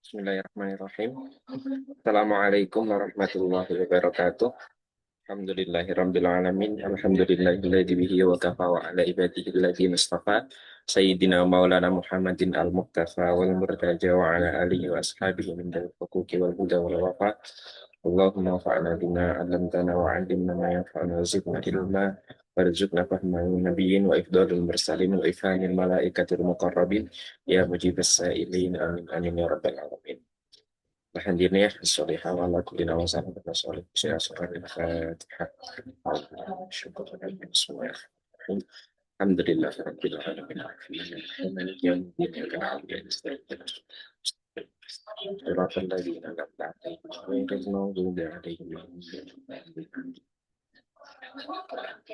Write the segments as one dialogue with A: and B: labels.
A: Bismillahirrahmanirrahim. Assalamualaikum warahmatullahi wabarakatuh. Alhamdulillahirabbil alamin. Alhamdulillahilladzi bihi wa kafa wa ala ibadihi alladziina istafa. Sayyidina Maulana Muhammadin al-Muqtafa wal murtaja wa ala alihi wa ashabihi min dawil huquqi wal huda wal wafa. Allahumma fa'na bima 'allamtana wa 'allimna ma yanfa'una wa zidna ilma warzuqna fahma nabiyyin wa ifdalil mursalin wa ifhamil malaikatil muqarrabin ya mujibas sa'ilin amin amin ya rabbal alamin. Alhamdulillah sholihah wa ala kulli wa sallam wa sallam Al-Fatihah. Alhamdulillah rabbil alamin. Maliki yaumiddin. Iyyaka na'budu wa iyyaka nasta'in. Shiratal ladzina an'amta 'alaihim ghairil maghdubi 'alaihim waladdallin.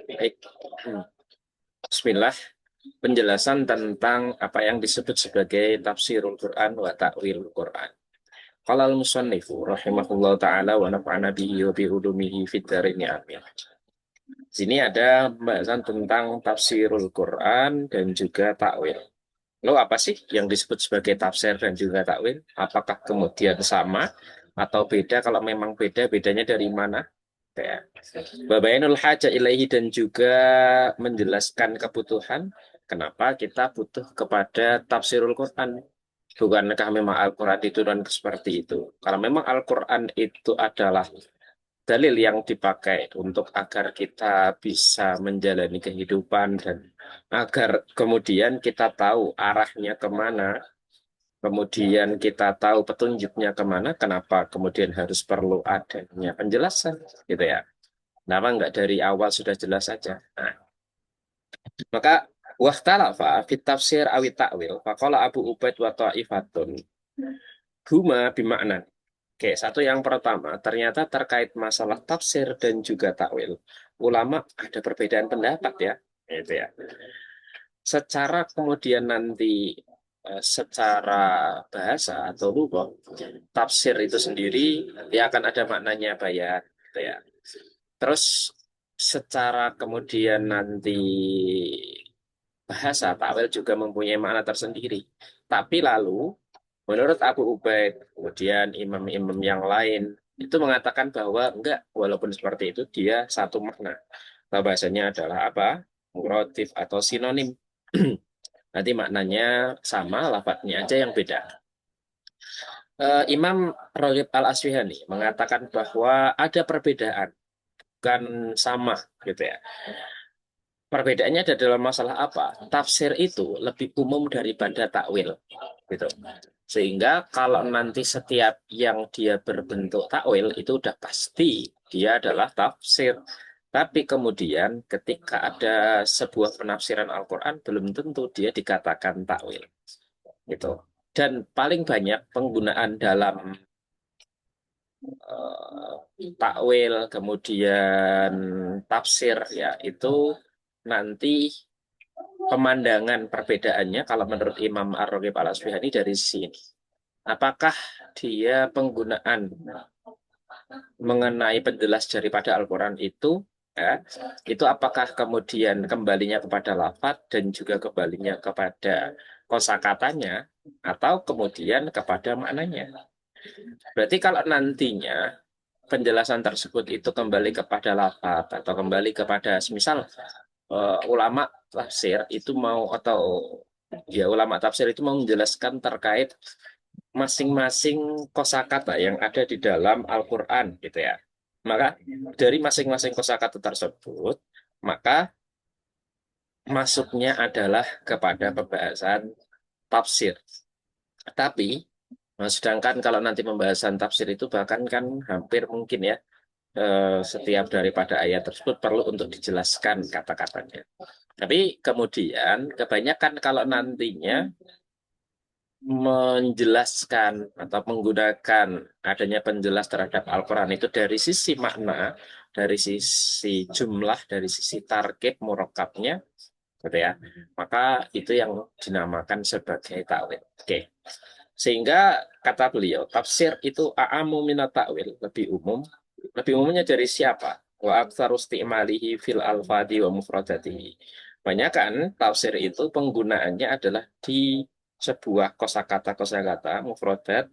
A: Baik. Bismillah. Penjelasan tentang apa yang disebut sebagai tafsirul Quran wa ta'wilul Quran. Qala al-musannifu rahimahullah ta'ala wa nafa'ana bihi wa bi ulumihi fid dharain amin. Sini ada pembahasan tentang tafsirul Quran dan juga ta'wil. Lalu apa sih yang disebut sebagai tafsir dan juga ta'wil? Apakah kemudian sama atau beda? Kalau memang beda, bedanya dari mana? Ya. Babainul haja ilaihi dan juga menjelaskan kebutuhan. Kenapa kita butuh kepada tafsirul Quran? Bukankah memang Al-Quran diturunkan seperti itu? Kalau memang Al-Quran itu adalah dalil yang dipakai untuk agar kita bisa menjalani kehidupan dan agar kemudian kita tahu arahnya kemana, kemudian kita tahu petunjuknya kemana, kenapa kemudian harus perlu adanya penjelasan, gitu ya. Kenapa enggak dari awal sudah jelas saja? Nah, maka wahtalafa fit tafsir awit ta'wil. Faqala Abu Ubaid wa ta'ifatun. Huma bimakna. Oke, satu yang pertama, ternyata terkait masalah tafsir dan juga takwil. Ulama ada perbedaan pendapat ya. Itu ya. Secara kemudian nanti secara bahasa atau lugah, tafsir itu sendiri dia akan ada maknanya bayan, gitu ya. Terus secara kemudian nanti bahasa takwil juga mempunyai makna tersendiri. Tapi lalu menurut Abu Ubaid, kemudian imam-imam yang lain itu mengatakan bahwa enggak, walaupun seperti itu dia satu makna. Bahasanya adalah apa? Muradif atau sinonim. Nanti maknanya sama, lafadznya aja yang beda. Imam Raghib Al-Asfihani mengatakan bahwa ada perbedaan, bukan sama gitu ya. Perbedaannya ada dalam masalah apa? Tafsir itu lebih umum daripada takwil, gitu. Sehingga kalau nanti setiap yang dia berbentuk takwil itu udah pasti dia adalah tafsir. Tapi kemudian ketika ada sebuah penafsiran Al-Quran belum tentu dia dikatakan takwil, gitu. Dan paling banyak penggunaan dalam takwil kemudian tafsir ya itu nanti pemandangan perbedaannya kalau menurut Imam Ar-Raghib Al-Asfihani dari sini. Apakah dia penggunaan mengenai penjelas daripada Al-Quran itu, ya, itu apakah kemudian kembalinya kepada lafadz dan juga kembalinya kepada kosakatanya, atau kemudian kepada maknanya? Berarti kalau nantinya penjelasan tersebut itu kembali kepada lafadz atau kembali kepada semisal ulama tafsir itu mau atau ya ulama tafsir itu mau menjelaskan terkait masing-masing kosakata yang ada di dalam Al-Quran gitu ya. Maka dari masing-masing kosakata tersebut, maka masuknya adalah kepada pembahasan tafsir. Tapi sedangkan kalau nanti pembahasan tafsir itu bahkan kan hampir mungkin ya setiap daripada ayat tersebut perlu untuk dijelaskan kata-katanya. Tapi kemudian kebanyakan kalau nantinya menjelaskan atau menggunakan adanya penjelas terhadap Al-Quran itu dari sisi makna, dari sisi jumlah, dari sisi target murakkabnya, gitu ya. Maka itu yang dinamakan sebagai takwil. Oke. Sehingga kata beliau, tafsir itu a'amu minat takwil, lebih umum. Lebih umumnya dari siapa? Wa aktsaru isti'malihi fil alfadi wa mufradatihi. Banyak kan tafsir itu penggunaannya adalah di sebuah kosakata mufradat,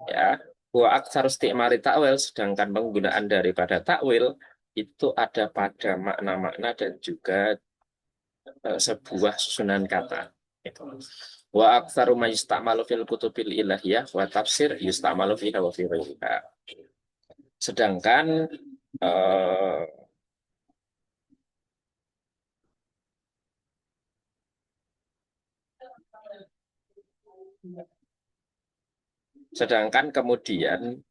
A: ya, wa aktsar isti'mari ta'wil, sedangkan penggunaan daripada takwil itu ada pada makna-makna dan juga sebuah susunan kata. Itu. Wa aktsaru ma yusta'malu fil kutubil ilahiyah wa tafsir yusta'malu fiha wa fi ghairiha. Sedangkan eh, sedangkan kemudian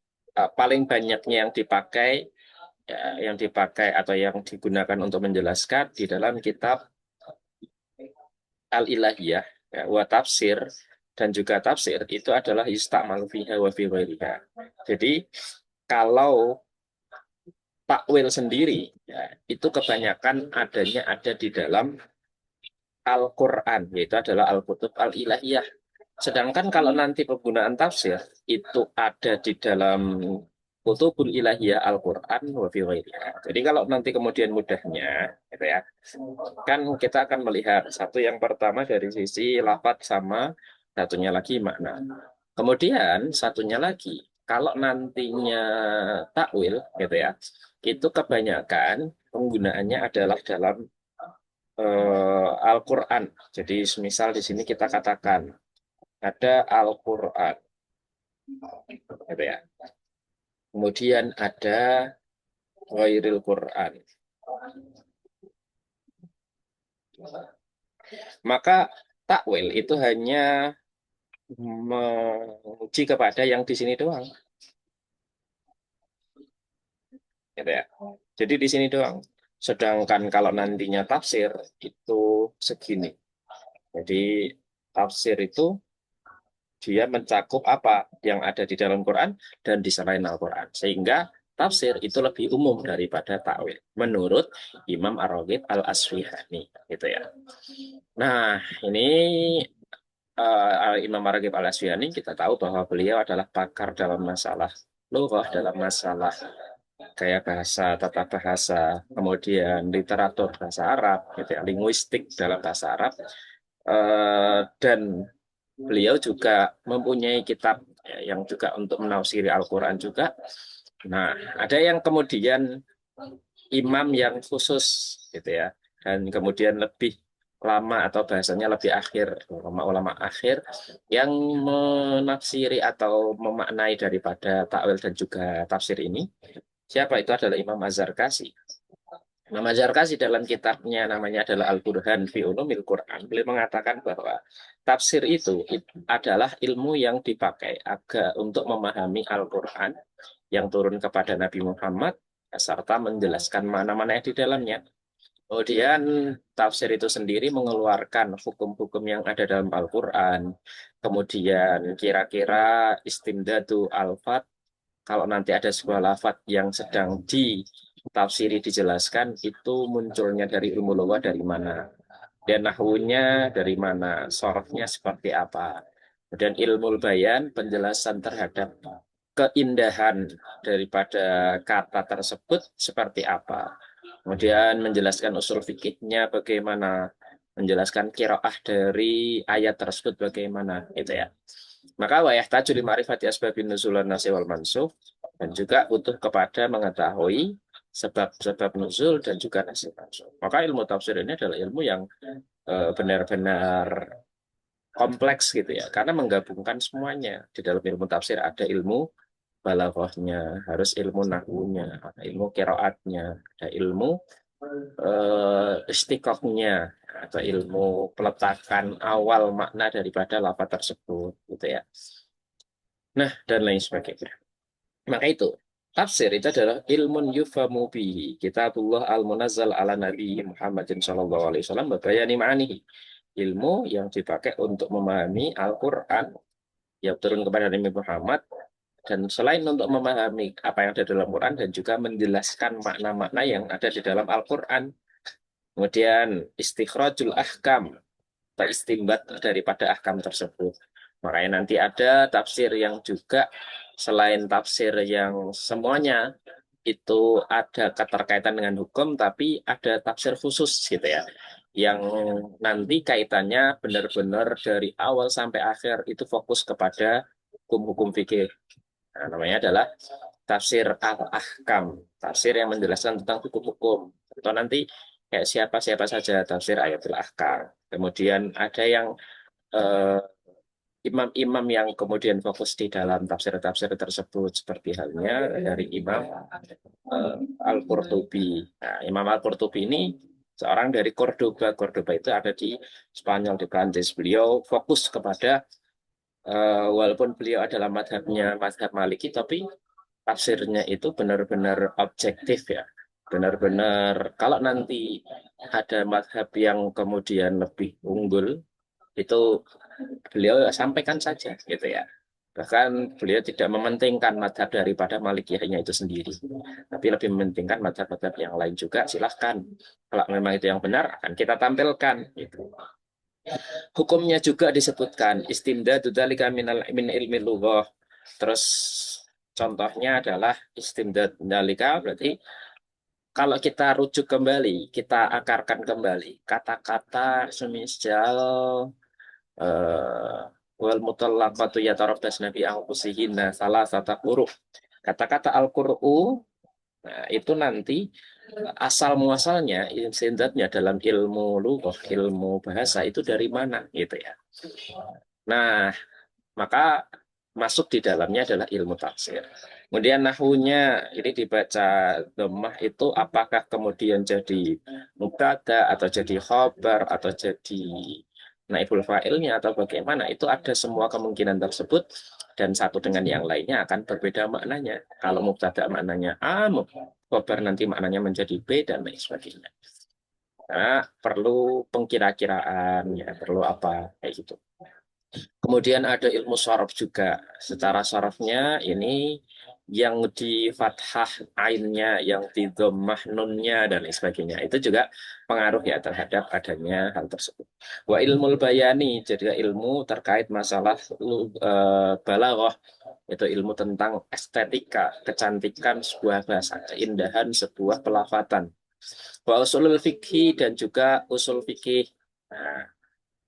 A: paling banyaknya yang dipakai atau yang digunakan untuk menjelaskan di dalam kitab Al-Ilahiyah, ya, wa tafsir dan juga tafsir itu adalah yusta'malu fiha wa fi ghairiha. Jadi kalau takwil sendiri, ya, itu kebanyakan ada di dalam Al-Quran, yaitu adalah Al-Kutub Al-Ilahiyah. Sedangkan kalau nanti penggunaan tafsir, itu ada di dalam Kutubul Ilahiyah Al-Quran wa fi ghairiha. Jadi kalau nanti kemudian mudahnya, gitu ya, kan kita akan melihat satu yang pertama dari sisi lafadz sama satunya lagi makna. Kemudian satunya lagi, kalau nantinya takwil, gitu ya, itu kebanyakan penggunaannya adalah dalam Al-Quran. Jadi misal di sini kita katakan ada Al-Quran, gitu ya. Kemudian ada Ghairil Quran. Maka takwil itu hanya menguji kepada yang di sini doang, gitu ya. Jadi di sini doang. Sedangkan kalau nantinya tafsir itu segini. Jadi tafsir itu dia mencakup apa yang ada di dalam Quran dan di selain Al-Quran. Sehingga tafsir itu lebih umum daripada takwil. Menurut Imam Ar-Raghib Al-Asfihani. Gitu ya. Nah, ini Imam Ar-Raghib Al-Asfihani kita tahu bahwa beliau adalah pakar dalam masalah lughah, dalam masalah kayak bahasa, tata bahasa, kemudian literatur bahasa Arab, gitu ya, linguistik dalam bahasa Arab. Dan beliau juga mempunyai kitab ya, yang juga untuk menafsiri Al-Quran juga. Nah, ada yang kemudian imam yang khusus gitu ya, dan kemudian lebih lama atau bahasanya lebih akhir, ulama-ulama akhir yang menafsiri atau memaknai daripada takwil dan juga tafsir ini. Siapa itu adalah Imam Az-Zarkashi. Imam Az-Zarkashi dalam kitabnya namanya adalah Al-Burhan fi Ulumil Quran. Beliau mengatakan bahwa tafsir itu adalah ilmu yang dipakai agar untuk memahami Al-Quran yang turun kepada Nabi Muhammad serta menjelaskan mana-mana yang di dalamnya. Kemudian tafsir itu sendiri mengeluarkan hukum-hukum yang ada dalam Al-Quran. Kemudian kira-kira istimdadu al-fat, kalau nanti ada sebuah lafaz yang sedang ditafsiri dijelaskan, itu munculnya dari ilmu lugah dari mana. Dan nahwunya dari mana, sorofnya seperti apa. Dan ilmu bayan, penjelasan terhadap keindahan daripada kata tersebut seperti apa. Kemudian menjelaskan usul fikihnya bagaimana, menjelaskan kiroah dari ayat tersebut bagaimana, gitu ya. Maka wa yahtaju li ma'rifati asbabin nuzulan nasi wal mansukh, dan juga butuh kepada mengetahui sebab-sebab nuzul dan juga nasib mansukh. Maka ilmu tafsir ini adalah ilmu yang benar-benar kompleks gitu ya, karena menggabungkan semuanya. Di dalam ilmu tafsir ada ilmu balaghahnya, harus ilmu nahwunya, ada ilmu qiraatnya, ada ilmu istiqohnya, atau ilmu peletakan awal makna daripada lafaz tersebut gitu ya. Nah, dan lain sebagainya. Maka itu tafsir itu adalah ilmun yufamu bihi kitabullah al-munazzal ala nabi Muhammadin sallallahu alaihi wasallam wa bayani ma'anihi. Ilmu yang dipakai untuk memahami Al-Qur'an yang turun kepada Nabi Muhammad, dan selain untuk memahami apa yang ada dalam Quran dan juga menjelaskan makna-makna yang ada di dalam Al-Quran. Kemudian istikhrajul ahkam, istimbat daripada ahkam tersebut. Makanya nanti ada tafsir yang juga selain tafsir yang semuanya itu ada keterkaitan dengan hukum, tapi ada tafsir khusus gitu ya, yang nanti kaitannya benar-benar dari awal sampai akhir itu fokus kepada hukum-hukum fikih. Nah, namanya adalah tafsir al-ahkam, tafsir yang menjelaskan tentang hukum-hukum. Atau nanti kayak siapa-siapa saja tafsir ayatul ahkam. Kemudian ada yang eh, imam-imam yang kemudian fokus di dalam tafsir-tafsir tersebut seperti halnya dari Imam eh, Al-Qurtubi. Nah, Imam Al-Qurtubi ini seorang dari Cordoba. Cordoba itu ada di Spanyol, di Prancis. Beliau fokus kepada walaupun beliau adalah madhab Maliki, tapi tafsirnya itu benar-benar objektif ya. Benar-benar kalau nanti ada madhab yang kemudian lebih unggul, itu beliau sampaikan saja gitu ya. Bahkan beliau tidak mementingkan madhab daripada Malikiyahnya itu sendiri. Tapi lebih mementingkan madhab-madhab yang lain juga, silahkan. Kalau memang itu yang benar, akan kita tampilkan. Gitu. Hukumnya juga disebutkan, istimdadu dzalika min ilmi lughah. Terus contohnya adalah istimdad dzalika, berarti kalau kita rujuk kembali, kita akarkan kembali kata-kata semisal wal mutallaqatu yatarabbasna bi anfusihinna salasata quru. Kata-kata al-qur'u, nah, itu nanti asal muasalnya insidatnya dalam ilmu lughah, ilmu bahasa itu dari mana gitu ya. Nah, maka masuk di dalamnya adalah ilmu tafsir. Kemudian nahunya ini dibaca dhammah itu apakah kemudian jadi mubtada atau jadi khobar atau jadi naibul fa'ilnya atau bagaimana, itu ada semua kemungkinan tersebut dan satu dengan yang lainnya akan berbeda maknanya. Kalau mubtada maknanya A, khobar nanti maknanya menjadi B dan lain sebagainya. Nah, perlu pengkira-kiraan ya, perlu apa kayak gitu. Kemudian ada ilmu sorof juga. Secara sorofnya ini yang di fathah ainnya, yang di dhammah nunnya, dan lain sebagainya. Itu juga pengaruh ya terhadap adanya hal tersebut. Wa ilmul bayani, jadi ilmu terkait masalah balaghah, itu ilmu tentang estetika, kecantikan sebuah bahasa, keindahan sebuah pelafatan. Wa usulul fikih dan juga usul fikih. Nah,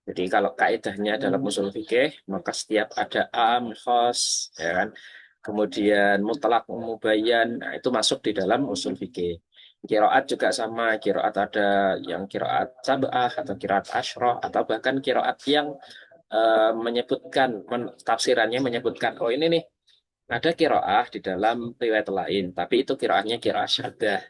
A: jadi kalau kaidahnya dalam usul fikih, maka setiap ada am, khos, ya kan? Kemudian mutlak, mubayyan, nah, itu masuk di dalam usul fikih. Kiroat juga sama, kiroat ada yang kiroat sab'ah atau kiroat ashroh atau bahkan kiroat yang menyebutkan, tafsirannya menyebutkan, oh ini nih, ada kiroah di dalam riwayat lain, tapi itu kiroahnya kiroah syaddah.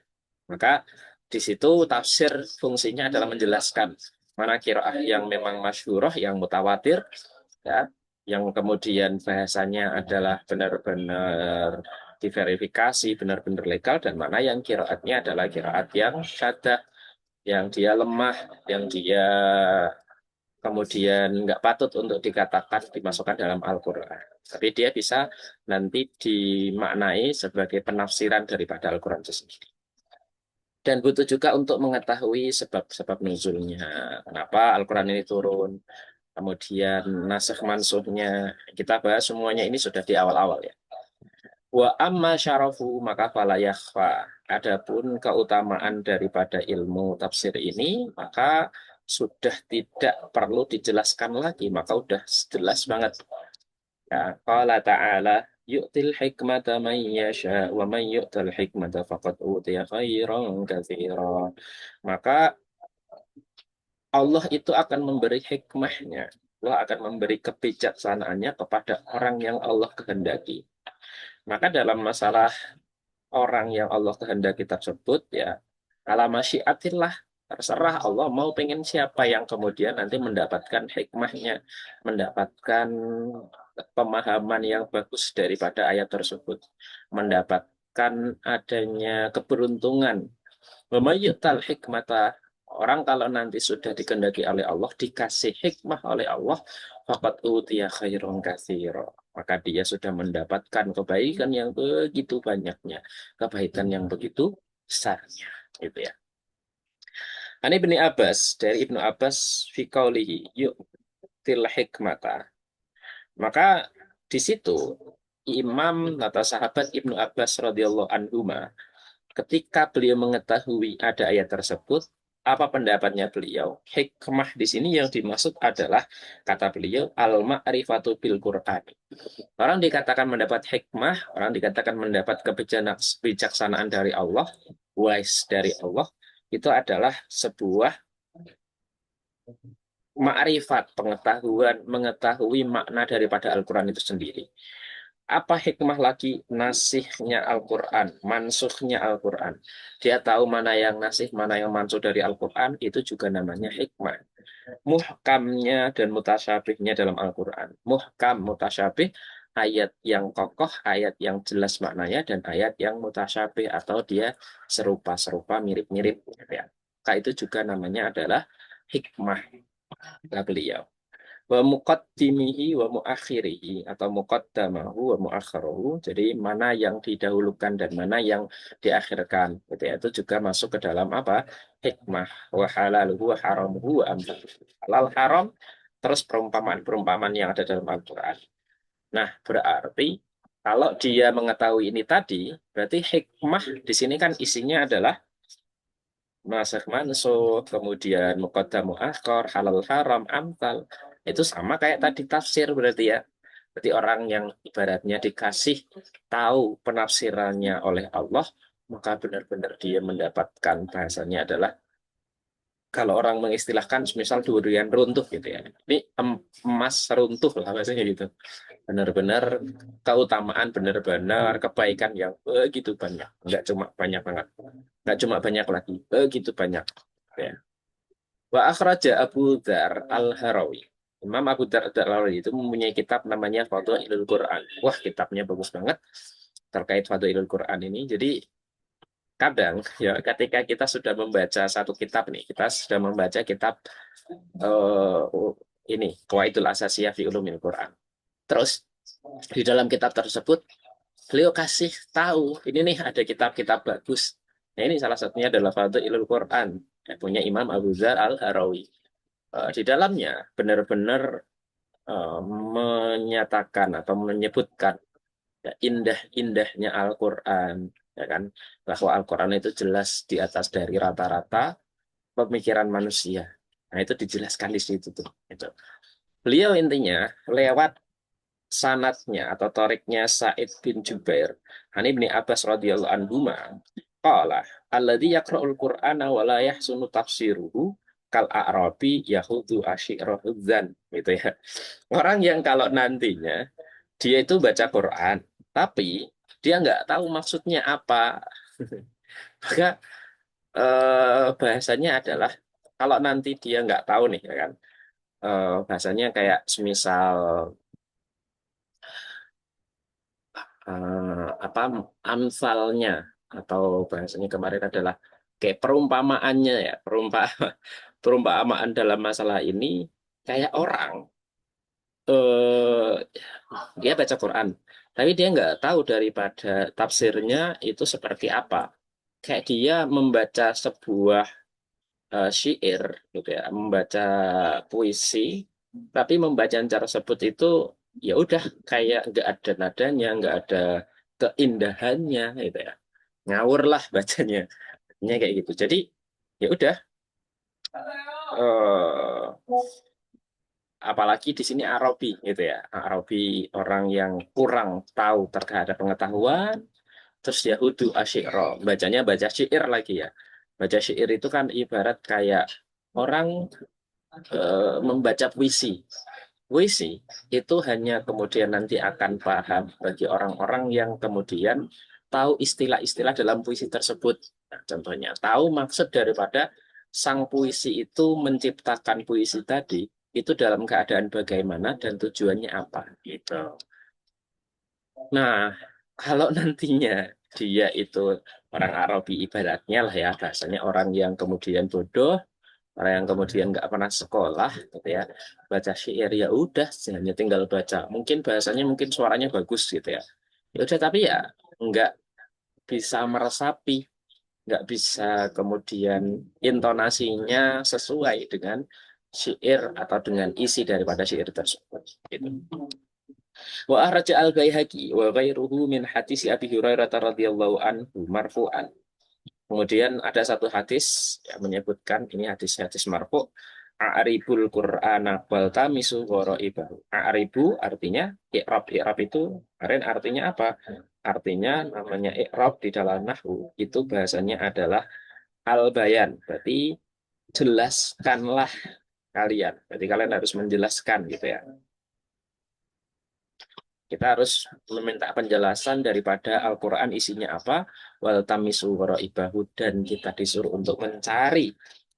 A: Maka di situ tafsir fungsinya adalah menjelaskan mana kiroah yang memang masyhurah, yang mutawatir, ya, yang kemudian bahasanya adalah benar-benar diverifikasi, benar-benar legal, dan mana yang kiroatnya adalah kiroat yang syaddah, yang dia lemah, yang dia kemudian nggak patut untuk dikatakan dimasukkan dalam Al-Quran. Tapi dia bisa nanti dimaknai sebagai penafsiran daripada Al-Quran itu sendiri. Dan butuh juga untuk mengetahui sebab-sebab nuzulnya. Kenapa Al-Quran ini turun. Kemudian nasikh mansuhnya. Kita bahas semuanya ini sudah di awal-awal ya. Wa amma syarafu maka fala yakhfa. Adapun keutamaan daripada ilmu tafsir ini, maka sudah tidak perlu dijelaskan lagi. Maka udah jelas banget. Ya, qala ta'ala yu'til hikmata man yasha wa man yu'tal hikmata faqad utiya khairan katsira. Maka Allah itu akan memberi hikmahnya. Allah akan memberi kebijaksanaannya kepada orang yang Allah kehendaki. Maka dalam masalah orang yang Allah kehendaki tersebut ya, ala masyiatillah, terserah Allah mau pengen siapa yang kemudian nanti mendapatkan hikmahnya, mendapatkan pemahaman yang bagus daripada ayat tersebut, mendapatkan adanya keberuntungan. Memayyutal hikmata, orang kalau nanti sudah dikehendaki oleh Allah, dikasih hikmah oleh Allah, faqad utiya khairun katsira, maka dia sudah mendapatkan kebaikan yang begitu banyaknya, kebaikan yang begitu besarnya, gitu ya. Ani Ibnu Abbas, dari Ibnu Abbas fi qaulihi yu'til hikmata. Maka di situ Imam atau sahabat Ibnu Abbas radhiyallahu anhu ketika beliau mengetahui ada ayat tersebut, Apa pendapatnya beliau? Hikmah di sini yang dimaksud adalah, kata beliau, al-ma'rifatu bil Qur'an. Orang dikatakan mendapat hikmah, orang dikatakan mendapat kebijaksanaan dari Allah, wise dari Allah, itu adalah sebuah ma'rifat, pengetahuan, mengetahui makna daripada Al-Quran itu sendiri. Apa hikmah lagi nasihnya Al-Quran, mansuhnya Al-Quran. Dia tahu mana yang nasih, mana yang mansuh dari Al-Quran, itu juga namanya hikmah. Muhkamnya dan mutasyabihnya dalam Al-Quran. Muhkam, mutasyabih, ayat yang kokoh, ayat yang jelas maknanya, dan ayat yang mutasyabih atau dia serupa-serupa, mirip-mirip. Ya. Maka itu juga namanya adalah hikmah, kata beliau. Wa muqaddimihi wa muakhirihi atau muqaddamahu wa muakhirahu. Jadi mana yang didahulukan dan mana yang diakhirkan. Gitu ya. Itu juga masuk ke dalam apa? Hikmah. Wa halaluhu wa haramuhu wa amsaluhu. Halal haram terus perumpamaan-perumpamaan yang ada dalam Al-Qur'an. Nah, berarti kalau dia mengetahui ini tadi, berarti hikmah di sini kan isinya adalah nasikh mansukh, kemudian muqaddam muakhkhar, halal haram, amtal. Itu sama kayak tadi tafsir berarti ya. Berarti orang yang ibaratnya dikasih tahu penafsirannya oleh Allah, maka benar-benar dia mendapatkan bahasanya adalah kalau orang mengistilahkan misal durian runtuh gitu ya. Ini emas runtuh lah bahasanya gitu. Benar-benar keutamaan, benar-benar kebaikan yang begitu banyak. Enggak cuma banyak banget. Enggak cuma banyak lagi, begitu banyak. Ya. Wa akhraja Abu Dzar Al-Harawi. Imam Abu Dzar Al-Harawi itu mempunyai kitab namanya Fadhailul Quran. Wah, kitabnya bagus banget terkait Fadhailul Quran ini. Jadi kadang ya ketika kita sudah membaca satu kitab nih, kita sudah membaca kitab eh, ini Qawaidul Asasiyah fi Ulumil Quran. Terus di dalam kitab tersebut beliau kasih tahu ini nih ada kitab-kitab bagus. Nah, ini salah satunya adalah Fadhailul Quran punya Imam Abu Dzar Al-Harawi. Di dalamnya benar-benar menyatakan atau menyebutkan ya, indah-indahnya Al-Quran, ya kan, bahwa Al-Quran itu jelas di atas dari rata-rata pemikiran manusia. Nah, itu dijelaskan di situ tuh. Itu. Beliau intinya lewat sanatnya atau toriknya Sa'id bin Jubair, An Ibni Abbas radhiyallahu anhu, qala alladzi yaqra'ul Qur'ana wa la yahsunu tafsiruhu kal a'rabi yahudu asyirahudzan gitu ya. Orang yang kalau nantinya dia itu baca Quran, tapi dia nggak tahu maksudnya apa. Maka bahasanya adalah kalau nanti dia nggak tahu nih ya kan, bahasanya kayak semisal apa amsalnya atau bahasanya kemarin adalah kayak perumpamaannya ya, perumpamaan dalam masalah ini kayak orang eh dia baca Quran, tapi dia nggak tahu daripada tafsirnya itu seperti apa. Kayak dia membaca sebuah syair, gitu ya, membaca puisi, tapi membaca cara tersebut itu ya udah kayak nggak ada nadanya, nggak ada keindahannya, gitu ya. Ngawur lah bacanya, kayak gitu. Jadi ya udah. Apalagi di sini Arabi gitu ya. Arabi orang yang kurang tahu terhadap pengetahuan, terus Yahudu asyikro, bacanya baca syair lagi ya. Baca syair itu kan ibarat kayak orang membaca puisi. Puisi itu hanya kemudian nanti akan paham bagi orang-orang yang kemudian tahu istilah-istilah dalam puisi tersebut. Nah, contohnya, tahu maksud daripada sang puisi itu menciptakan puisi tadi, itu dalam keadaan bagaimana dan tujuannya apa. Gitu. Nah, kalau nantinya dia itu orang Arabi ibaratnya lah ya, bahasanya orang yang kemudian bodoh, orang yang kemudian nggak pernah sekolah, gitu ya, baca syair ya udah, hanya tinggal baca. Mungkin bahasanya, mungkin suaranya bagus gitu ya. Ya udah, tapi ya nggak bisa meresapi, nggak bisa kemudian intonasinya sesuai dengan syair atau dengan isi daripada syair tersebut. Gitu. Wa ahraja al-Baihaqi wa ghairuhu min hadis Abi Hurairah radhiyallahu anhu marfu'an. Kemudian ada satu hadis yang menyebutkan ini hadis-hadis marfu. A'ribul Qur'ana wal tamisu ghoraibahu. A'ribu artinya i'rab. I'rab itu kemarin artinya apa? Artinya namanya i'rab di dalam nahwu itu bahasanya adalah al-bayan. Berarti jelaskanlah kalian. Berarti kalian harus menjelaskan gitu ya. Kita harus meminta penjelasan daripada Al-Quran isinya apa, wal tamisu waraibahu, dan kita disuruh untuk mencari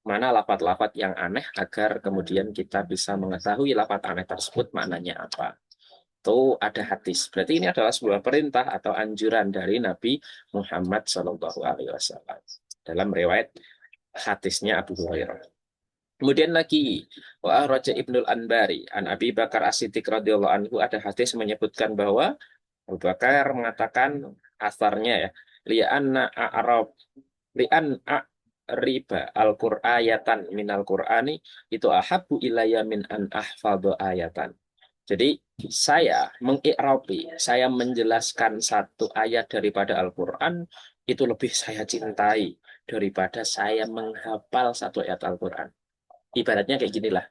A: mana lafat-lafat yang aneh agar kemudian kita bisa mengetahui lafat aneh tersebut maknanya apa. Itu ada hadis. Berarti ini adalah sebuah perintah atau anjuran dari Nabi Muhammad SAW dalam riwayat hadisnya Abu Hurairah. Kemudian lagi, wa Raja Ibnul Anbari, an Abi Bakar As-Siddiq radhiyallahu anhu, ada hadis menyebutkan bahwa Abu Bakar mengatakan asarnya ya, li'anna a'rab li'an riba al-qur'ayatan minal qur'ani itu ahabbu ilayya min an ahfadhu ayatan. Jadi saya mengi'rabi, saya menjelaskan satu ayat daripada Al-Qur'an itu lebih saya cintai daripada saya menghafal satu ayat Al-Qur'an. Ibaratnya kayak gini lah.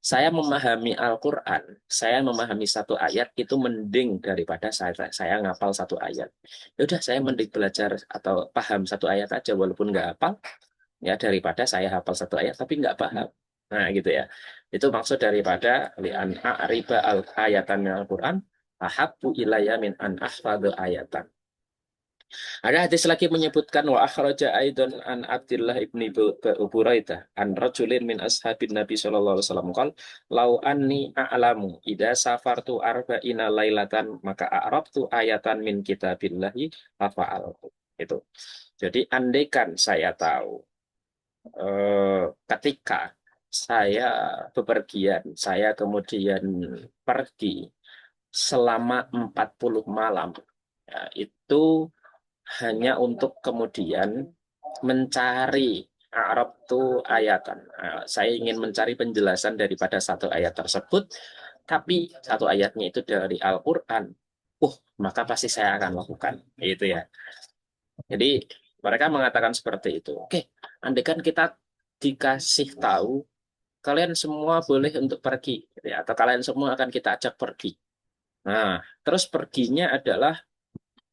A: Saya memahami Al-Quran, saya memahami satu ayat itu mending daripada saya ngapal satu ayat. Ya udah, saya mending belajar atau paham satu ayat aja walaupun nggak hafal, ya daripada saya hafal satu ayat tapi nggak paham. Nah gitu ya. Itu maksud daripada li'an a'riba al-ayatan min Al-Quran ahabbu ilayya min an ahfadhu ayatan. Ada hadis lagi menyebutkan wa akhraja aidan an Abdullah ibni Buraidah an rajulin min ashabin Nabi sallallahu alaihi wasallam qol lau anni a'lamu idza safartu arba'ina lailatan maka a'rabtu ayatan min kitabillahi fa'altu. Itu. Jadi andaikan saya tahu ketika saya bepergian, saya kemudian pergi selama 40 malam, ya, itu hanya untuk kemudian mencari Arab itu ayatan. Nah, saya ingin mencari penjelasan daripada satu ayat tersebut, tapi satu ayatnya itu dari Al-Quran. Maka pasti saya akan lakukan. Itu ya. Jadi mereka mengatakan seperti itu. Oke, andaikan kita dikasih tahu, kalian semua boleh untuk pergi, gitu ya, atau kalian semua akan kita ajak pergi. Nah, terus perginya adalah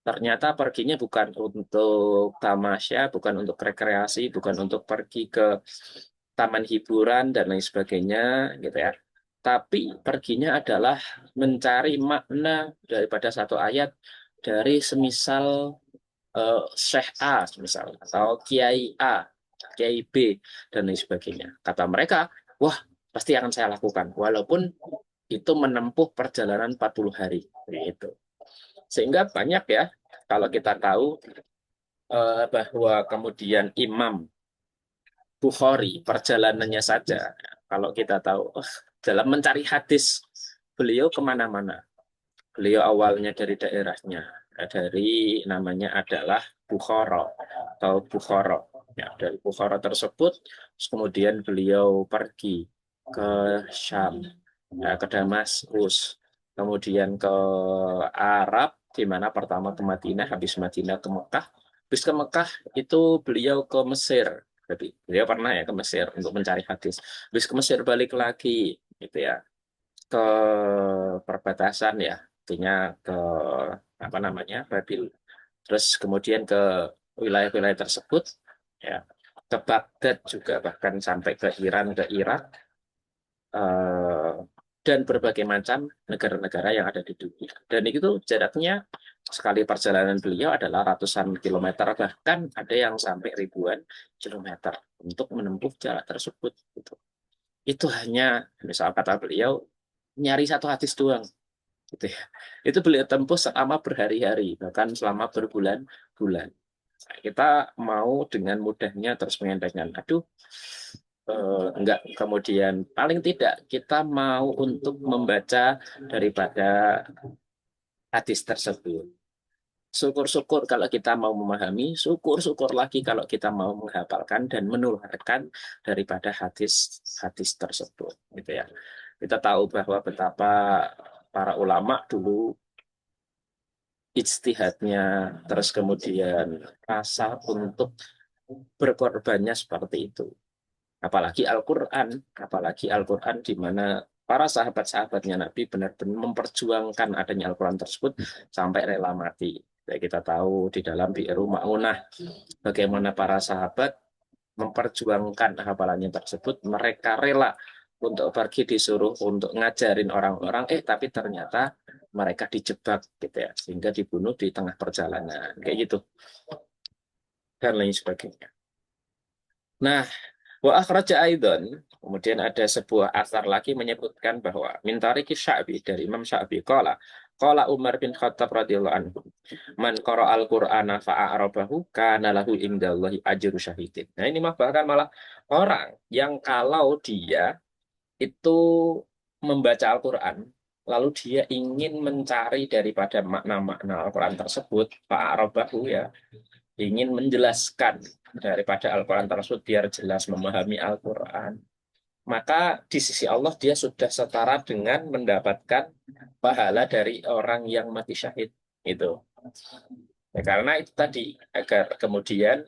A: ternyata perginya bukan untuk tamasya, bukan untuk rekreasi, bukan untuk pergi ke taman hiburan dan lain sebagainya, gitu ya. Tapi perginya adalah mencari makna daripada satu ayat dari semisal Syekh A, misal, atau Kiai A, Kiai B, dan lain sebagainya. Kata mereka, wah, pasti akan saya lakukan, walaupun itu menempuh perjalanan 40 hari. Gitu. Sehingga banyak ya, kalau kita tahu bahwa kemudian Imam Bukhari, perjalanannya saja, kalau kita tahu, dalam mencari hadis, beliau kemana-mana. Beliau awalnya dari daerahnya, dari namanya adalah Bukhara atau Bukhara. Ya, dari Bukhara tersebut, kemudian beliau pergi ke Syam, ya, ke Damaskus, kemudian ke Arab, di mana pertama ke Madinah, habis Madinah ke Mekah, habis ke Mekah itu beliau ke Mesir. Jadi beliau pernah ya ke Mesir untuk mencari hadis. Habis ke Mesir balik lagi, gitu ya, ke perbatasan ya, artinya ke apa namanya Babil. Terus kemudian ke wilayah-wilayah tersebut, ya, ke Baghdad juga, bahkan sampai ke Iran, ke Irak, eh, dan berbagai macam negara-negara yang ada di dunia. Dan itu jaraknya sekali perjalanan beliau adalah ratusan kilometer, bahkan ada yang sampai ribuan kilometer untuk menempuh jarak tersebut. Itu hanya, misal kata beliau, nyari satu hadis doang. Gitu ya. Itu beliau tempuh selama berhari-hari, bahkan selama berbulan-bulan. Nah, kita mau dengan mudahnya terus mengendalikan, aduh, enggak. Kemudian paling tidak kita mau untuk membaca daripada hadis tersebut. Syukur-syukur kalau kita mau memahami, syukur-syukur lagi kalau kita mau menghafalkan dan menularkan daripada hadis-hadis tersebut. Gitu ya. Kita tahu bahwa betapa para ulama dulu ijtihadnya, terus kemudian rasa untuk berkorbannya seperti itu. Apalagi Al-Quran di mana para sahabat-sahabatnya Nabi benar-benar memperjuangkan adanya Al-Quran tersebut sampai rela mati. Kayak kita tahu di dalam Bi'ru Ma'unah bagaimana para sahabat memperjuangkan hafalannya tersebut, mereka rela untuk pergi disuruh untuk ngajarin orang-orang, tapi ternyata mereka dijebak gitu ya, sehingga dibunuh di tengah perjalanan kayak gitu dan lain sebagainya. Nah, wa akhraja aidan, kemudian ada sebuah asar lagi menyebutkan bahwa min tariki Sya'bi dari Imam Sya'bi qala Umar bin Khattab radhiyallahu anhu man qara al-Qur'ana fa'arabahu kana lahu indallahi ajru syahidin. Nah, ini mah bahkan malah orang yang kalau dia itu membaca Al-Quran lalu dia ingin mencari daripada makna-makna Al-Quran tersebut fa'arabahu ya, ingin menjelaskan daripada Al-Quran tersebut biar jelas memahami Al-Quran, maka di sisi Allah dia sudah setara dengan mendapatkan pahala dari orang yang mati syahid itu. Ya, karena itu tadi agar kemudian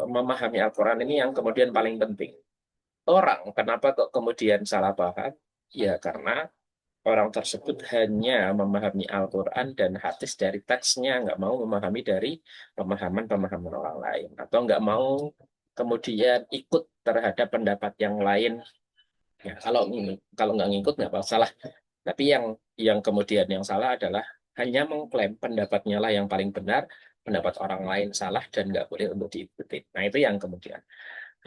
A: memahami Al-Quran ini yang kemudian paling penting. Orang kenapa kok kemudian salah paham? Ya karena orang tersebut hanya memahami Al-Quran dan hadis dari teksnya, nggak mau memahami dari pemahaman-pemahaman orang lain, atau nggak mau kemudian ikut terhadap pendapat yang lain. Ya, kalau nggak ngikut nggak masalah. Tapi yang kemudian yang salah adalah hanya mengklaim pendapatnya lah yang paling benar, pendapat orang lain salah dan nggak boleh untuk diikuti. Nah itu yang kemudian.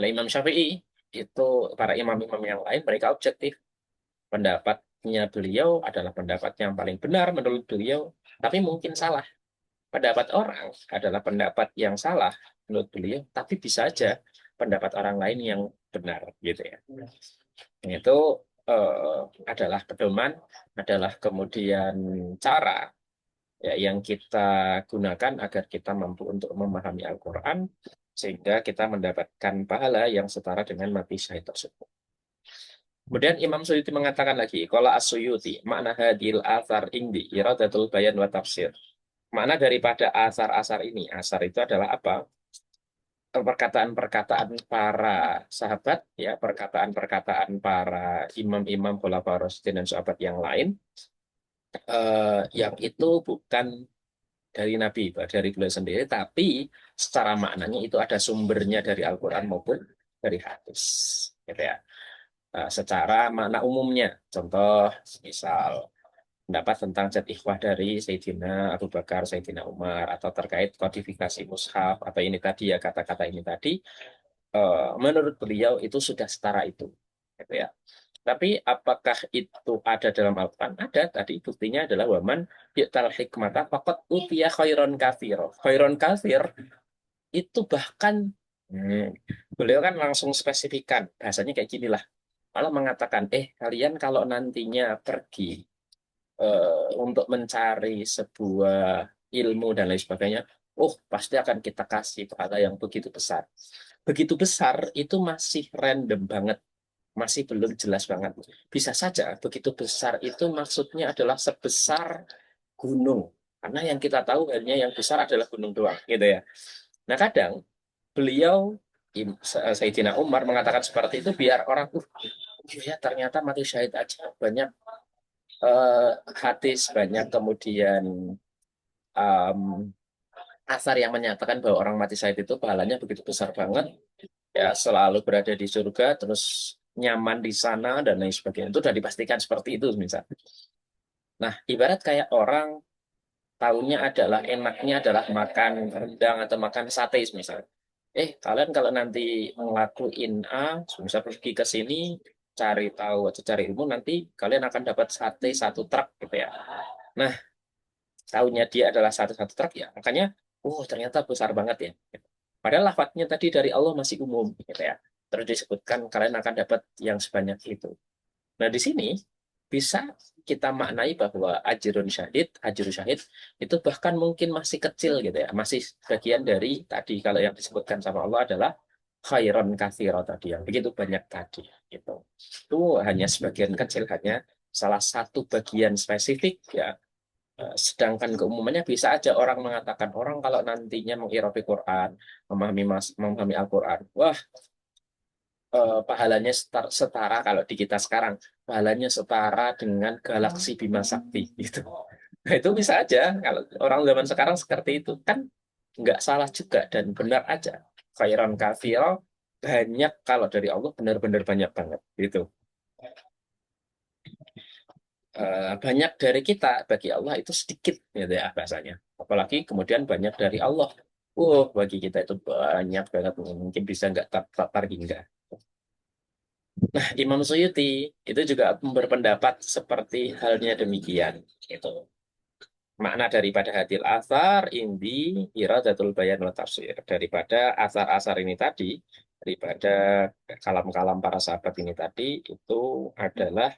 A: Nah, Imam Syafi'i itu para imam-imam yang lain mereka objektif, pendapatnya beliau adalah pendapat yang paling benar menurut beliau, tapi mungkin salah. Pendapat orang adalah pendapat yang salah menurut beliau, tapi bisa aja pendapat orang lain yang benar gitu ya. Itu adalah pedoman, adalah kemudian cara ya, yang kita gunakan agar kita mampu untuk memahami Al-Quran sehingga kita mendapatkan pahala yang setara dengan mati syahid tersebut. Kemudian Imam Suyuti mengatakan lagi, qala as-Suyuti, makna hadil athar indi, iradatul bayan wa tafsir. Makna daripada asar-asar ini, asar itu adalah apa? Perkataan-perkataan para sahabat, ya, perkataan-perkataan para imam-imam, khulafaur rasyidin dan sahabat yang lain, yang itu bukan dari Nabi, dari beliau sendiri, tapi secara maknanya itu ada sumbernya dari Al-Quran maupun dari hadis, gitu ya. Secara makna umumnya, contoh, misal pendapat tentang zat ikhwah dari Sayyidina Abu Bakar, Sayyidina Umar, atau terkait kodifikasi mushaf, atau ini tadi ya, kata-kata ini tadi, menurut beliau itu sudah setara itu, gitu ya. Tapi apakah itu ada dalam Al-Quran? Ada. Tadi buktinya adalah waman yu'tal hikmata faqad utiya khairon kafir. Khairon kafir itu bahkan beliau kan langsung spesifikan. Bahasanya kayak gini lah. Malah mengatakan, kalian kalau nantinya pergi untuk mencari sebuah ilmu dan lain sebagainya, pasti akan kita kasih pahala yang begitu besar. Begitu besar itu masih random banget, masih belum jelas banget. Bisa saja begitu besar itu maksudnya adalah sebesar gunung. Karena yang kita tahu hanya yang besar adalah gunung doang, gitu ya. Nah, kadang beliau Sayyidina Umar mengatakan seperti itu biar orang ya ternyata mati syahid aja banyak hadis, banyak kemudian um, asar yang menyatakan bahwa orang mati syahid itu pahalanya begitu besar banget, ya selalu berada di surga, terus nyaman di sana dan lain sebagainya. Itu sudah dipastikan seperti itu misalnya. Nah, ibarat kayak orang tahunya adalah enaknya adalah makan rendang atau makan sate misalnya. Kalian kalau nanti ngelakuin A, bisa pergi ke sini, cari tahu atau cari ilmu, nanti kalian akan dapat sate satu truk gitu ya. Nah, tahunya dia adalah satu truk ya, makanya, ternyata besar banget ya. Padahal lafadznya tadi dari Allah masih umum gitu ya. Terus disebutkan kalian akan dapat yang sebanyak itu. Nah, di sini bisa kita maknai bahwa ajrun syahid itu bahkan mungkin masih kecil gitu ya, masih bagian dari tadi kalau yang disebutkan sama Allah adalah khairon katsiro tadi yang begitu banyak tadi gitu. Itu hanya sebagian kecil, hanya salah satu bagian spesifik ya Sedangkan keumumannya bisa aja orang mengatakan orang kalau nantinya mengirapi Quran, memahami Al-Quran, wah pahalanya setara kalau di kita sekarang, pahalanya setara dengan galaksi Bima Sakti gitu. Nah, itu bisa aja kalau orang zaman sekarang seperti itu kan nggak salah juga dan benar aja. Khairan kafir banyak kalau dari Allah benar-benar banyak banget gitu. Banyak dari kita bagi Allah itu sedikit gitu ya bahasanya. Apalagi kemudian banyak dari Allah. Bagi kita itu banyak banget mungkin bisa nggak terhingga. Nah, Imam Suyuti itu juga berpendapat seperti halnya demikian. Itu makna daripada hadil asar indi iradatul bayan wa tafsir. Daripada asar-asar ini tadi, daripada kalam-kalam para sahabat ini tadi, itu adalah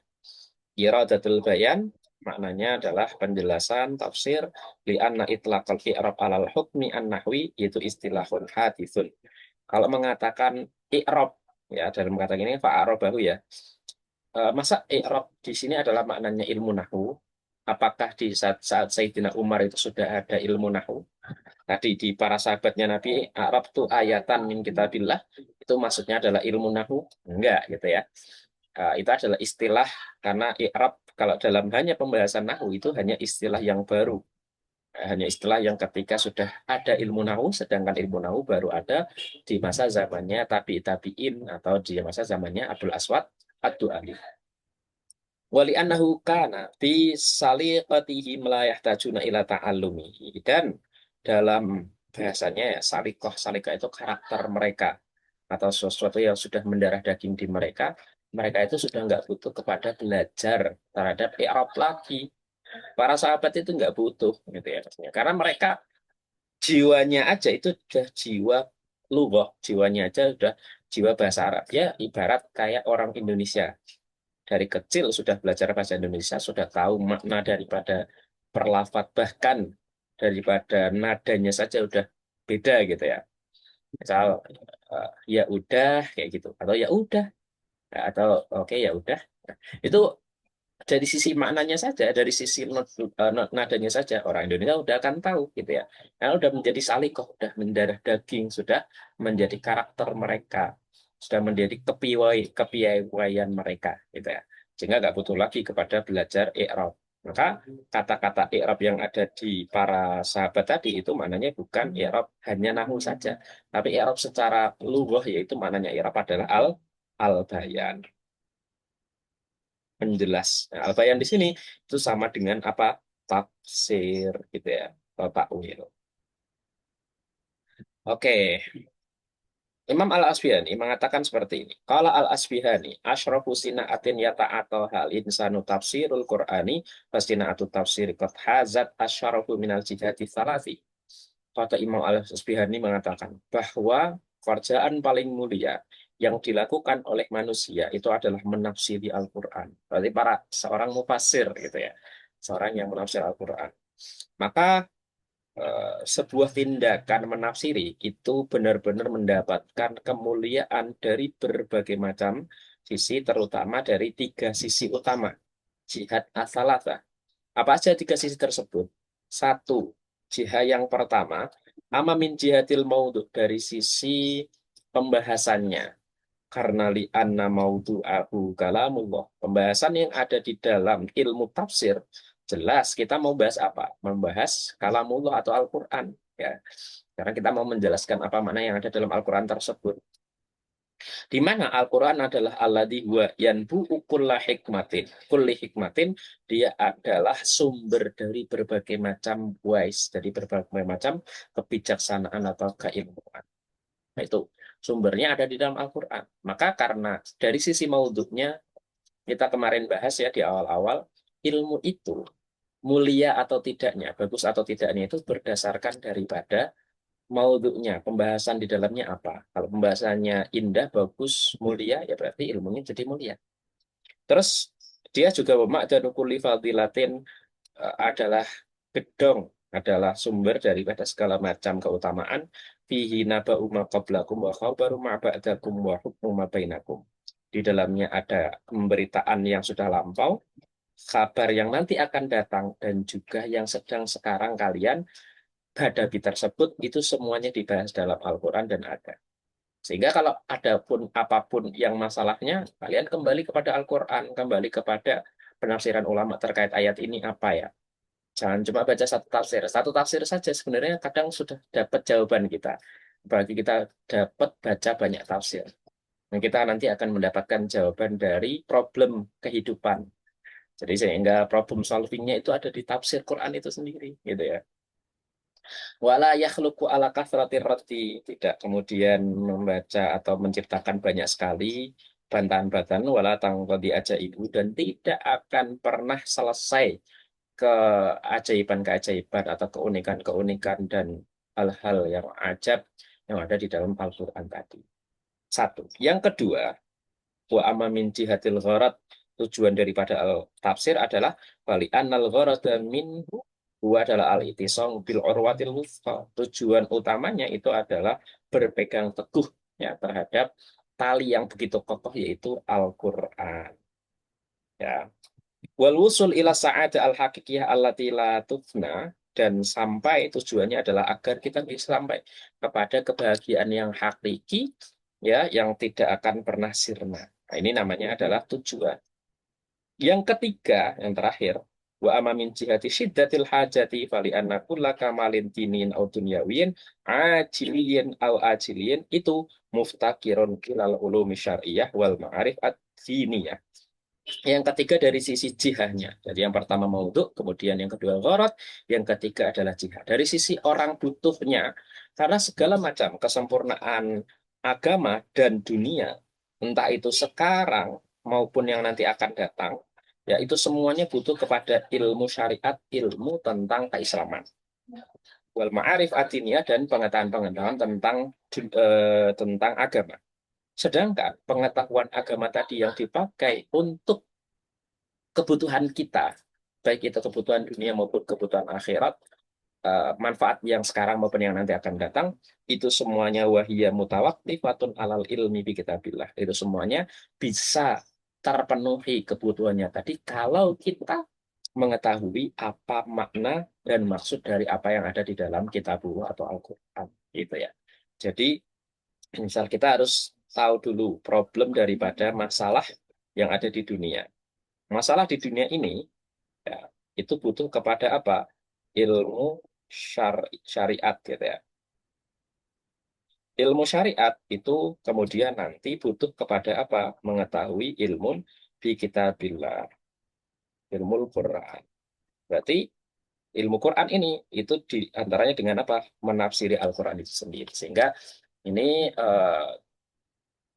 A: iradatul bayan, maknanya adalah penjelasan tafsir li anna itlaqal i'rab alal hukmi an-nahwi yaitu istilahun hadithun. Kalau mengatakan i'rab ya dalam kata ini fa'arabahu ya. Masa i'rab di sini adalah maknanya ilmu nahwu? Apakah di saat Sayyidina Umar itu sudah ada ilmu nahwu? Tadi di para sahabatnya Nabi, Arab tuh ayatan min kitabillah, itu maksudnya adalah ilmu nahwu? Enggak gitu ya. Itu adalah istilah karena i'rab kalau dalam hanya pembahasan nahwu itu hanya istilah yang baru. Hanya istilah yang ketika sudah ada ilmu nahwu, sedangkan ilmu nahwu baru ada di masa zamannya tabi'in atau di masa zamannya Abdul Aswad Ad-Du'ali. Wali annahu kana fi saliqatihi la yahtajuna ila ta'allumihi. Dan dalam bahasanya ya salikoh itu karakter mereka atau sesuatu yang sudah mendarah daging di mereka, mereka itu sudah nggak butuh kepada belajar terhadap i'rab lagi. Para sahabat itu nggak butuh gitu ya maksudnya. Karena mereka jiwanya aja itu udah jiwa lughah, jiwanya aja udah jiwa bahasa Arab. Ya ibarat kayak orang Indonesia dari kecil sudah belajar bahasa Indonesia, sudah tahu makna daripada perlafat, bahkan daripada nadanya saja udah beda gitu ya. Misal ya udah kayak gitu atau ya udah atau oke ya udah. Itu dari sisi maknanya saja, dari sisi nadanya saja orang Indonesia udah akan tahu gitu ya. Karena udah menjadi salikoh, udah mendarah daging, sudah menjadi karakter mereka, sudah menjadi kepiawaian mereka gitu ya. Sehingga nggak butuh lagi kepada belajar i'rab. Maka kata-kata i'rab yang ada di para sahabat tadi itu maknanya bukan i'rab hanya nahu saja, tapi i'rab secara lughah yaitu maknanya i'rab adalah al-bayan penjelas. Nah, al-bayan di sini itu sama dengan apa? Tafsir gitu ya, atau takwil. Oke, Imam Al-Asbihani mengatakan seperti ini. Qala Al-Asbihani, asyrafu sina'atin yata'atau hal insanu tafsirul Qur'ani, fasina'atu tafsir qad hazat asyrafu minal jihati thalathi. Kata Imam Al-Asbihani mengatakan bahwa kerjaan paling mulia yang dilakukan oleh manusia itu adalah menafsiri Al-Quran. Berarti para seorang mufasir gitu ya, seorang yang menafsir Al-Quran. Maka sebuah tindakan menafsiri itu benar-benar mendapatkan kemuliaan dari berbagai macam sisi, terutama dari tiga sisi utama. Jihad asalata. Apa aja tiga sisi tersebut? Satu, jihad yang pertama, ama min jihadil maudhu dari sisi pembahasannya. Karena li anna maudu'ahu kalamullah. Pembahasan yang ada di dalam ilmu tafsir, jelas kita mau bahas apa? Membahas kalamullah atau Al-Quran. Ya. Karena kita mau menjelaskan apa mana yang ada dalam Al-Quran tersebut. Di mana Al-Quran adalah alladzi huwa yanbu'u kulla hikmatin. Kulli hikmatin, dia adalah sumber dari berbagai macam wise, dari berbagai macam kebijaksanaan atau keilmuan. Nah, itu sumbernya ada di dalam Al-Quran. Maka karena dari sisi maudhu'nya, kita kemarin bahas ya di awal-awal, ilmu itu mulia atau tidaknya, bagus atau tidaknya itu berdasarkan daripada maudhu'nya, pembahasan di dalamnya apa. Kalau pembahasannya indah, bagus, mulia, ya berarti ilmunya jadi mulia. Terus dia juga dan kulli fadilatin adalah gedong, adalah sumber daripada segala macam keutamaan. Fihi naba'u ma qablakum wa khabaru ma ba'dakum wa hukmu ma bainakum. Di dalamnya ada pemberitaan yang sudah lampau, kabar yang nanti akan datang, dan juga yang sedang sekarang kalian hadapi tersebut, itu semuanya dibahas dalam Al-Quran dan ada. Sehingga kalau ada pun apapun yang masalahnya, kalian kembali kepada Al-Quran, kembali kepada penafsiran ulama terkait ayat ini apa ya. Jangan cuma baca satu tafsir. Satu tafsir saja sebenarnya kadang sudah dapat jawaban kita. Bagi kita dapat baca banyak tafsir. Dan kita nanti akan mendapatkan jawaban dari problem kehidupan. Jadi sehingga problem solvingnya itu ada di tafsir Quran itu sendiri, gitu ya. Wala yakhluqu ala kathrati rati, tidak kemudian membaca atau menciptakan banyak sekali bantahan-bantahan wala tangqadi ajaibu, dan tidak akan pernah selesai keajaiban-keajaiban atau keunikan-keunikan dan hal-hal yang ajab yang ada di dalam Al-Quran tadi. Satu. Yang kedua, wa amma min jihatil gharad, tujuan daripada tafsir adalah bali annal gharada minhu huwa adalah al-itisam bil urwatil wuthqa. Tujuan utamanya itu adalah berpegang teguh ya terhadap tali yang begitu kokoh, yaitu Al-Qur'an. Ya. Wal wusul ila sa'ada al-haqiqiyah allati la tufna, dan sampai tujuannya adalah agar kita bisa sampai kepada kebahagiaan yang hakiki ya, yang tidak akan pernah sirna. Nah, ini namanya adalah tujuan. Yang ketiga, yang terakhir, wa amma min jihati syiddatil hajati fali anna kulla kamalin dinin au dunyawiyin ajiliyin au ajiliyin itu muftakirun ilal ulumi syar'iyah wal ma'arif ad-diniyah. Yang ketiga dari sisi jihahnya. Jadi yang pertama maudhu, kemudian yang kedua gharat, yang ketiga adalah jihad. Dari sisi orang butuhnya, karena segala macam kesempurnaan agama dan dunia, entah itu sekarang maupun yang nanti akan datang, ya itu semuanya butuh kepada ilmu syariat, ilmu tentang keislaman. Wal ma'arif adiniyah, dan pengetahuan-pengetahuan tentang agama. Sedangkan pengetahuan agama tadi yang dipakai untuk kebutuhan kita, baik itu kebutuhan dunia maupun kebutuhan akhirat, manfaat yang sekarang maupun yang nanti akan datang, itu semuanya wahiyya mutawaqqifatun alal ilmi bi kitabillah. Itu semuanya bisa terpenuhi kebutuhannya tadi kalau kita mengetahui apa makna dan maksud dari apa yang ada di dalam kitabullah atau Al-Quran. Gitu ya. Jadi, misal kita harus tahu dulu problem daripada masalah yang ada di dunia. Masalah di dunia ini ya, itu butuh kepada apa? Ilmu syariat gitu ya. Ilmu syariat itu kemudian nanti butuh kepada apa? Mengetahui ilmu di kitabillah, ilmu Quran. Berarti ilmu Quran ini itu di antaranya dengan apa? Menafsiri Al-Quran itu sendiri. Sehingga ini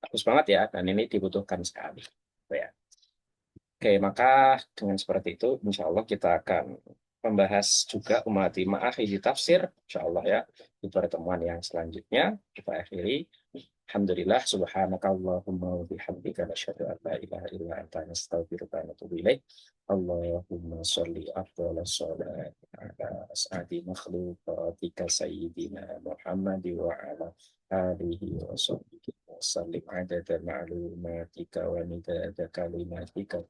A: bagus banget ya, dan ini dibutuhkan sekali. Gitu ya. Oke, maka dengan seperti itu, insya Allah kita akan membahas juga umati ma'akhi tafsir, insya Allah ya, di pertemuan yang selanjutnya. Kita akhiri. Alhamdulillah, subhanakallahumma wa bihamdika nasyhadu an la ilaha illa anta nastaghfiruka wa natubu ilaik. Allahumma sholli afdhala sholati ala as'adi makhluqatika sayyidina Muhammad wa ala alihi wa sahbihi wa sallim adada ma'lumatika wa midada kalimatika